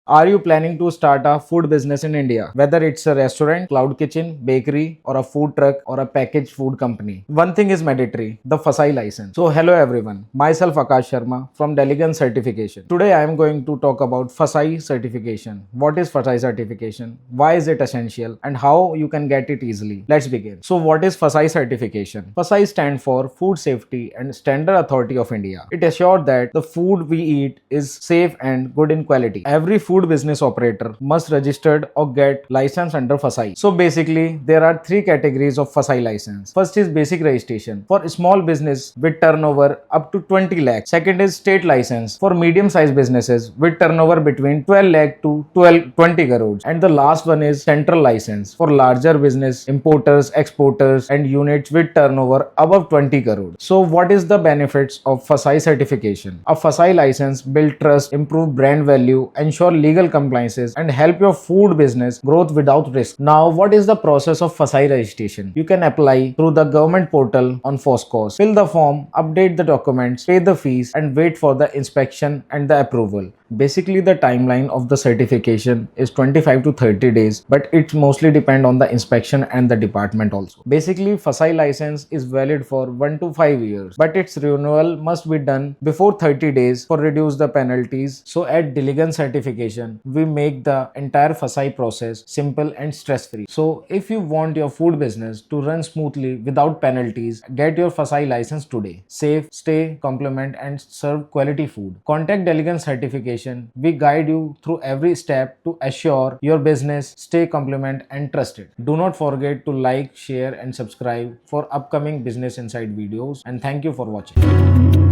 Are you planning to start a food business in India? Whether it's a restaurant, cloud kitchen, bakery, or a food truck, or a packaged food company, one thing is mandatory: the FSSAI license. So, hello everyone. Myself Akash Sharma from Diligence Certification. Today, I am going to talk about FSSAI Certification. What is FSSAI Certification? Why is it essential? And how you can get it easily? Let's begin. So, what is FSSAI Certification? FSSAI stands for Food Safety and Standard Authority of India. It assures that the food we eat is safe and good in quality. Every food business operator must registered or get license under FSSAI. So basically, there are three categories of FSSAI license. First is basic registration for small business with turnover up to 20 lakh. Second is state license for medium-sized businesses with turnover between 12 lakh to 20 crores. And the last one is central license for larger business, importers, exporters, and units with turnover above 20 crores. So what is the benefits of FSSAI certification? A FSSAI license build trust, improve brand value, ensure legal compliances, and help your food business growth without risk. Now, what is the process of FSSAI registration? You can apply through the government portal on FOSCOS. Fill the form, update the documents, pay the fees, and wait for the inspection and the approval. Basically, the timeline of the certification is 25 to 30 days, but it mostly depend on the inspection and the department also. Basically, FSSAI license is valid for 1 to 5 years, but its renewal must be done before 30 days for reduce the penalties. So at Diligence Certification, we make the entire FSSAI process simple and stress-free. So if you want your food business to run smoothly without penalties, get your FSSAI license today. Save, stay, complement, and serve quality food. Contact Diligence Certification. We guide you through every step to assure your business stay compliant and trusted. Do not forget to like, share, and subscribe for upcoming Business Insight videos. And thank you for watching.